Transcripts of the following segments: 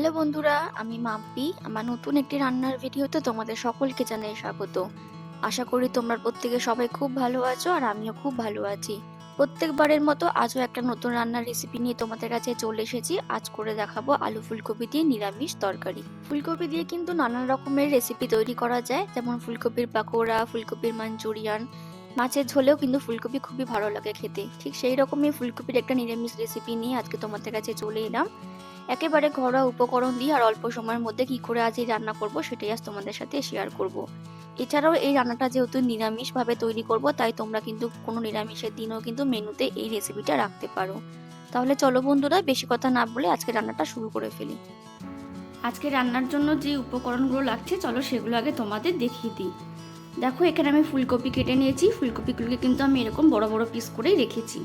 Hello বন্ধুরা, আমি মাম্পি। আমার নতুন একটি রান্নার ভিডিওতে তোমাদের সকলকে জানাই স্বাগত। আশা করি তোমরা প্রত্যেকে সবাই খুব ভালো আছো আর আমিও খুব ভালো আছি। প্রত্যেকবারের মতো আজও একটা নতুন রান্নার রেসিপি নিয়ে তোমাদের কাছে চলে এসেছি। আজ করে দেখাবো আলু ফুলকপি দিয়ে নিরামিষ তরকারি। ফুলকপি দিয়ে কিন্তু নানান রকমের রেসিপি তৈরি করা যায়, যেমন ফুলকপির পাকোড়া, ফুলকপির মাঞ্চুরিয়ান, মাছের ঝোলেও কিন্তু ফুলকপি খুবই ভালো লাগে খেতে। ঠিক সেই রকমই ফুলকপির একটা নিরামিষ রেসিপি নিয়ে আজকে তোমাদের কাছে চলে এলাম। একেবারে ঘরোয়া উপকরণ দিয়ে আর অল্প সময়ের মধ্যে কি করে আজ এই রান্না করব সেটাই আজ তোমাদের সাথে শেয়ার করব। এছাড়াও এই রান্নাটা যেহেতু নিরামিষ ভাবে তৈরি করব, তাই তোমরা কিন্তু কোনো নিরামিষের দিনও কিন্তু মেনুতে এই রেসিপিটা রাখতে পারো। তাহলে চলো বন্ধুরা, বেশি কথা না বলে আজকে রান্নাটা শুরু করে ফেলি। আজকে রান্নার জন্য যে উপকরণগুলো লাগছে চলো সেগুলো আগে তোমাদের দেখিয়ে দিই। দেখো, এখানে আমি ফুলকপি কেটে নিয়েছি। ফুলকপিগুলোকে কিন্তু আমি এরকম বড় বড় পিস করেই রেখেছি।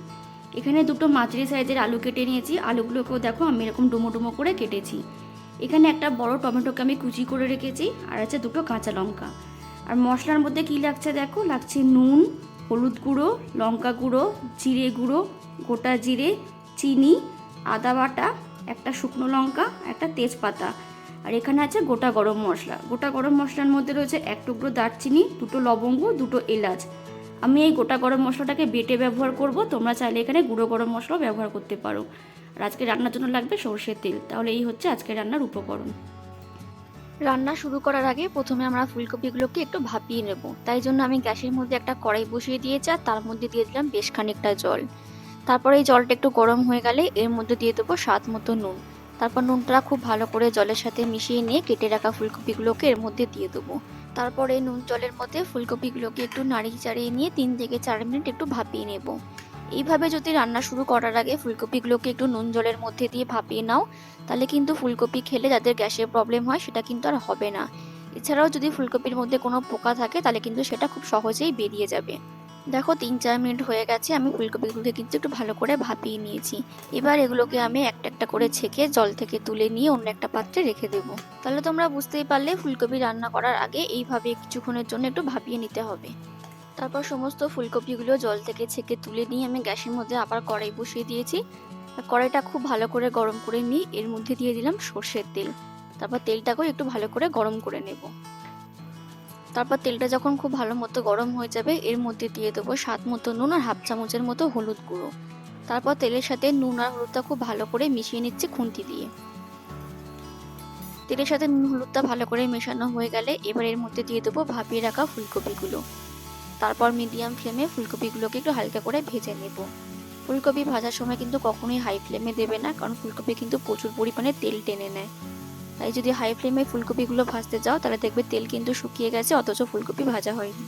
এখানে দুটো মাঝারি সাইজের আলু কেটে নিয়েছি। আলুগুলোকেও দেখো আমি এরকম ডুমো ডুমো করে কেটেছি। এখানে একটা বড় টমেটোকে আমি কুচি করে রেখেছি, আর আছে দুটো কাঁচা লঙ্কা। আর মশলার মধ্যে কি লাগছে দেখো, লাগছে নুন, হলুদ গুঁড়ো, লঙ্কা গুঁড়ো, জিরে গুঁড়ো, গোটা জিরে, চিনি, আদা বাটা, একটা শুকনো লঙ্কা, একটা তেজপাতা। আর এখানে আছে গোটা গরম মশলা। গোটা গরম মশলার মধ্যে রয়েছে এক টুকরো দারচিনি, দুটো লবঙ্গ, দুটো এলাচ। আমি এই গোটা গরম মশলাটাকে বেটে ব্যবহার করব, তোমরা চাইলে এখানে গুঁড়ো গরম মশলাও ব্যবহার করতে পারো। আর আজকে রান্নার জন্য লাগবে সরষের তেল। তাহলে এই হচ্ছে আজকে রান্নার উপকরণ। রান্না শুরু করার আগে প্রথমে আমরা ফুলকপিগুলোকে একটু ভাপিয়ে নেব। তাই জন্য আমি গ্যাসের মধ্যে একটা কড়াই বসিয়ে দিয়েছি, আর তার মধ্যে দিয়ে দিলাম বেশ খানিকটা জল। তারপরে এই জলটা একটু গরম হয়ে গেলে এর মধ্যে দিয়ে দেবো স্বাদ মতো নুন। তারপর নুনটা খুব ভালো করে জলের সাথে মিশিয়ে নিয়ে কেটে রাখা ফুলকপিগুলোকে এর মধ্যে দিয়ে দেবো। তারপরে নুন জলের মধ্যে ফুলকপিগুলোকে একটু নাড়িয়ে চাড়িয়ে নিয়ে 3 থেকে 4 মিনিট একটু ভাপিয়ে নেব। এইভাবে যদি রান্না শুরু করার আগে ফুলকপিগুলোকে একটু নুন জলের মধ্যে দিয়ে ভাপিয়ে নাও, তাহলে কিন্তু ফুলকপি খেলে যাদের গ্যাসের প্রবলেম হয় সেটা কিন্তু আর হবে না। এছাড়াও যদি ফুলকপির মধ্যে কোনো পোকা থাকে তাহলে কিন্তু সেটা খুব সহজেই বেরিয়ে যাবে। দেখো, 3-4 মিনিট হয়ে গেছে। আমি ফুলকপিগুলোকে কিন্তু একটু ভালো করে ভাপিয়ে নিয়েছি। এবার এগুলোকে আমি একটা একটা করে ছেঁকে জল থেকে তুলে নিয়ে অন্য একটা পাত্রে রেখে দেবো। তাহলে তোমরা বুঝতেই পারলে ফুলকপি রান্না করার আগে এইভাবে কিছুক্ষণের জন্য একটু ভাপিয়ে নিতে হবে। তারপর সমস্ত ফুলকপিগুলো জল থেকে ছেঁকে তুলে নিয়ে আমি গ্যাসের মধ্যে আবার কড়াই বসিয়ে দিয়েছি। আর কড়াইটা খুব ভালো করে গরম করে নিয়ে এর মধ্যে দিয়ে দিলাম সর্ষের তেল। তারপর তেলটাকেও একটু ভালো করে গরম করে নেব। তারপর তেলটা যখন খুব ভালো মতো গরম হয়ে যাবে এর মধ্যে দিয়ে দেবো স্বাদ মতো নুন আর হাফ চামচের মতো হলুদ গুঁড়ো। তারপর তেলের সাথে নুন আর হলুদটা খুব ভালো করে মিশিয়ে নিচ্ছি খুন্তি দিয়ে। তেলের সাথে নুন হলুদটা ভালো করে মেশানো হয়ে গেলে এবার এর মধ্যে দিয়ে দেবো ভাপিয়ে রাখা ফুলকপিগুলো। তারপর মিডিয়াম ফ্লেমে ফুলকপিগুলোকে একটু হালকা করে ভেজে নেব। ফুলকপি ভাজার সময় কিন্তু কখনোই হাই ফ্লেমে দেবে না, কারণ ফুলকপি কিন্তু প্রচুর পরিমাণে তেল টেনে নেয়। তাই যদি হাই ফ্লেমে ফুলকপিগুলো ভাজতে যাও তাহলে দেখবে তেল কিন্তু শুকিয়ে গেছে, অথচ ফুলকপি ভাজা হয়নি।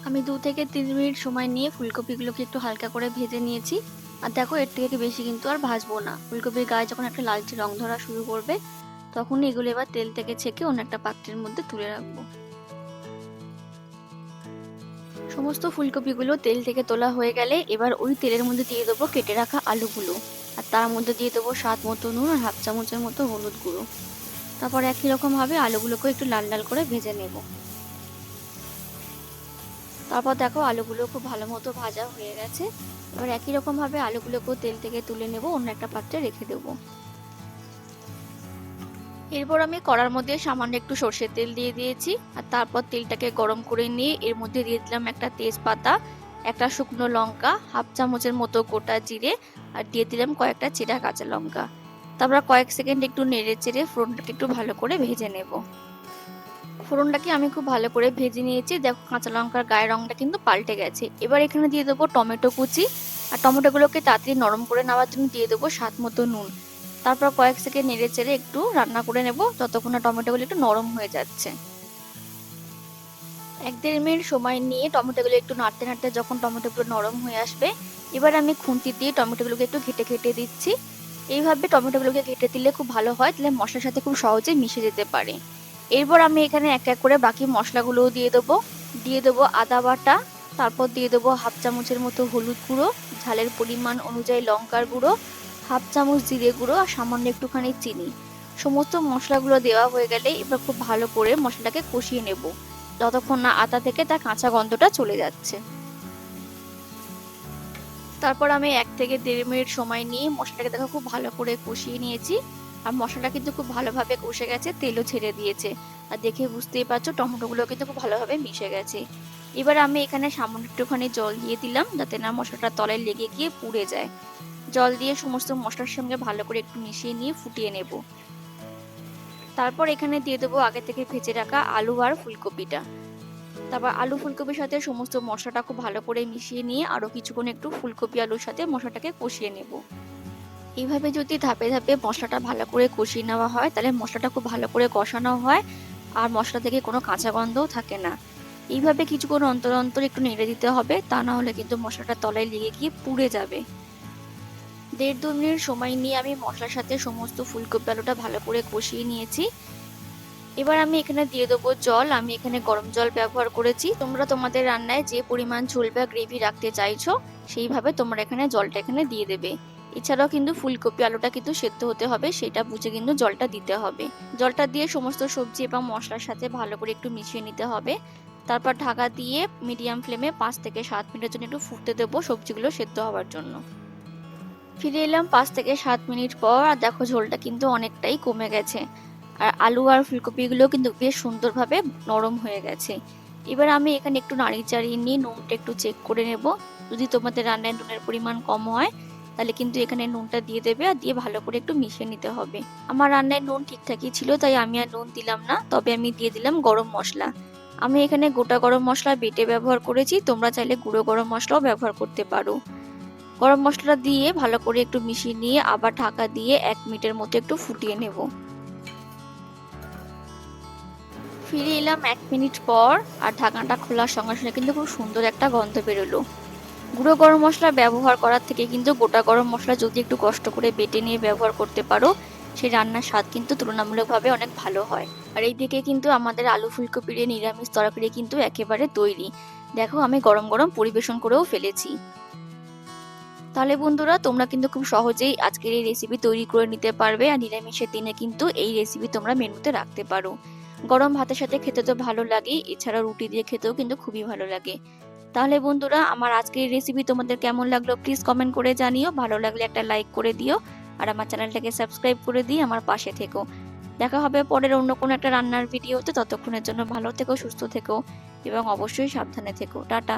আমি 2 থেকে 3 মিনিট সময় নিয়ে ফুলকপিগুলোকে একটু হালকা করে ভেজে নিয়েছি। আর দেখো, এর থেকে বেশি কিন্তু আর ভাজবো না। ফুলকপির গায়ে যখন একটা লালচে রং ধরা শুরু করবে তখনই এগুলো এবার তেল থেকে ছেঁকে অন্য একটা পাত্রের মধ্যে তুলে রাখবো। সমস্ত ফুলকপিগুলো তেল থেকে তোলা হয়ে গেলে এবার ওই তেলের মধ্যে দিয়ে দেবো কেটে রাখা আলুগুলো। আর তার মধ্যে দিয়ে দেবো স্বাদ মতো নুন আর হাফ চামচের মতো হলুদ গুঁড়ো। তারপর একই রকম ভাবে আলুগুলোকে একটু লাল লাল করে ভেজে নেব। তারপর দেখো, আলুগুলো খুব ভালো মতো ভাজা হয়ে গেছে। এবার একই রকম ভাবে আলুগুলোকেও তেল থেকে তুলে নেব, অন্য একটা পাত্রে রেখে দেবো। এরপর আমি কড়ার মধ্যে সামান্য একটু সর্ষের তেল দিয়ে দিয়েছি। আর তারপর তেলটাকে গরম করে নিয়ে এর মধ্যে দিয়ে দিলাম একটা তেজপাতা, একটা শুকনো লঙ্কা, হাফ চামচের মতো গোটা জিরে, আর দিয়ে দিলাম কয়েকটা চেরা কাঁচা লঙ্কা। তারপর কয়েক সেকেন্ড একটু নেড়ে চেড়ে ফোড়নটাকে একটু ভালো করে ভেজে নেব। ফোড়নটাকে আমি খুব ভালো করে ভেজে নিয়েছি। দেখো, কাঁচা লঙ্কার গায়ের রংটা কিন্তু পাল্টে গেছে। এবার এখানে দিয়ে দেবো টমেটো কুচি। আর টমেটোগুলোকে তাড়াতাড়ি নরম করে নেওয়ার জন্য দিয়ে দেবো স্বাদ মতো নুন। তারপর কয়েক সেকেন্ড নেড়ে চেড়ে একটু রান্না করে নেব যতক্ষণ না টমেটোগুলো একটু নরম হয়ে যাচ্ছে। 1-1.5 মিনিট সময় নিয়ে টমেটোগুলো একটু নাড়তে নাড়তে যখন টমেটোগুলো নরম হয়ে আসবে এবার আমি খুন্তি দিয়ে টমেটোগুলোকে একটু ঘেটে ঘেটে দিচ্ছি। এইভাবে টমেটোগুলোকে ঘেটে দিলে খুব ভালো হয়, তাহলে মশলার সাথে খুব সহজে মিশে যেতে পারে। এরপর আমি এখানে এক এক করে বাকি মশলাগুলোও দিয়ে দেবো আদা বাটা। তারপর দিয়ে দেবো হাফ চামচের মতো হলুদ গুঁড়ো, ঝালের পরিমাণ অনুযায়ী লঙ্কার গুঁড়ো, হাফ চামচ জিরে গুঁড়ো আর সামান্য একটুখানি চিনি। সমস্ত মশলাগুলো দেওয়া হয়ে গেলে এবার খুব ভালো করে মশলাটাকে কষিয়ে নেব যতক্ষণ না আদা থেকে তার কাঁচা গন্ধটা চলে যাচ্ছে। তারপর আমি 1 থেকে 1.5 মিনিট সময় নিয়ে মশলাটাকে দেখো খুব ভালো করে কষিয়ে নিয়েছি। আর মশলাটা কিন্তু খুব ভালোভাবে কষে গেছে, তেলও ছেড়ে দিয়েছে। আর দেখে বুঝতেই পারছো টমেটোগুলো কিন্তু খুব ভালোভাবে মিশে গেছে। এবার আমি এখানে সামান্য একটুখানি জল দিয়ে দিলাম, যাতে না মশলাটা তলায় লেগে গিয়ে পুড়ে যায়। জল দিয়ে সমস্ত মশলার সঙ্গে ভালো করে একটু মিশিয়ে নিয়ে ফুটিয়ে নেব। তারপর এখানে দিয়ে দেবো আগে থেকে ভেজে রাখা আলু আর ফুলকপিটা। তারপর আলু ফুলকপির সাথে সমস্ত মশলাটা খুব ভালো করে মিশিয়ে নিয়ে আরও কিছুক্ষণ একটু ফুলকপি আলুর সাথে মশলাটাকে কষিয়ে নেব। এইভাবে যদি ধাপে ধাপে মশলাটা ভালো করে কষিয়ে নেওয়া হয়, তাহলে মশলাটা খুব ভালো করে কষানো হয় আর মশলা থেকে কোনো কাঁচা গন্ধও থাকে না। এইভাবে কিছুক্ষণ অন্তর অন্তর একটু নেড়ে দিতে হবে, তা না হলে কিন্তু মশলাটা তলায় লেগে গিয়ে পুড়ে যাবে। 1.5-2 মিনিট সময় নিয়ে আমি মশলার সাথে সমস্ত ফুলকপি আলুটা ভালো করে কষিয়ে নিয়েছি। এবার আমি এখানে দিয়ে দেবো জল। আমি এখানে গরম জল ব্যবহার করেছি। তোমরা তোমাদের রান্নায় যে পরিমাণ ঝোল বা গ্রেভি রাখতে চাইছো সেইভাবে তোমরা এখানে জলটা এখানে দিয়ে দেবে। এছাড়াও কিন্তু ফুলকপি আলুটা কিন্তু সেদ্ধ হতে হবে, সেটা বুঝে কিন্তু জলটা দিতে হবে। জলটা দিয়ে সমস্ত সবজি এবং মশলার সাথে ভালো করে একটু মিশিয়ে নিতে হবে। তারপর ঢাকা দিয়ে মিডিয়াম ফ্লেমে 5 থেকে 7 মিনিটের জন্য একটু ফুটতে দেবো সবজিগুলো সেদ্ধ হওয়ার জন্য। ফিরে এলাম 5 থেকে 7 মিনিট পর, আর দেখো ঝোলটা কিন্তু অনেকটাই কমে গেছে। আর আলু আর ফুলকপিগুলো কিন্তু বেশ সুন্দরভাবে নরম হয়ে গেছে। এবার আমি এখানে একটু নাড়িয়ে চাড়িয়ে নিয়ে নুনটা একটু চেক করে নেব। যদি তোমাদের রান্নায় নুনের পরিমাণ কম হয় তাহলে কিন্তু এখানে নুনটা দিয়ে দেবে, আর দিয়ে ভালো করে একটু মিশিয়ে নিতে হবে। আমার রান্নায় নুন ঠিকঠাকই ছিল, তাই আমি আর নুন দিলাম না, তবে আমি দিয়ে দিলাম গরম মশলা। আমি এখানে গোটা গরম মশলা বেটে ব্যবহার করেছি, তোমরা চাইলে গুঁড়ো গরম মশলাও ব্যবহার করতে পারো। গরম মশলা দিয়ে ভালো করে একটু মিশিয়ে নিয়ে আবার ঢাকা দিয়ে 1 মিনিটের মতো একটু ফুটিয়ে নেব। ফিরে এলাম 1 মিনিট পর, আর ঢাকনাটা খোলার সঙ্গে সঙ্গে কিন্তু খুব সুন্দর একটা গন্ধ বেরোলো। গুঁড়ো গরম মশলা ব্যবহার করার থেকে কিন্তু গোটা গরম মশলা যদি একটু কষ্ট করে বেটে নিয়ে ব্যবহার করতে পারো, সেই রান্নার স্বাদ কিন্তু তুলনামূলকভাবে অনেক ভালো হয়। আর এইদিকে কিন্তু আমাদের আলু ফুলকপির নিরামিষ তরকারি কিন্তু একেবারে তৈরি। দেখো আমি গরম গরম পরিবেশন করেও ফেলেছি। তাহলে বন্ধুরা তোমরা কিন্তু খুব সহজেই আজকের এই রেসিপি তৈরি করে নিতে পারবে, আর নিরামিষের দিনে কিন্তু এই রেসিপি তোমরা মেনুতে রাখতে পারো। গরম ভাতের সাথে খেতে তো ভালো লাগেই, এছাড়া রুটি দিয়ে খেতেও কিন্তু খুবই ভালো লাগে। তাহলে বন্ধুরা আমার আজকের রেসিপি তোমাদের কেমন লাগলো প্লিজ কমেন্ট করে জানিও। ভালো লাগলে একটা লাইক করে দিও, আর আমার চ্যানেলটাকে সাবস্ক্রাইব করে দিয়ে আমার পাশে থেকো। দেখা হবে পরের অন্য কোনো একটা রান্নার ভিডিওতে। ততক্ষণের জন্য ভালো থেকো, সুস্থ থেকো এবং অবশ্যই সাবধানে থেকো। টাটা।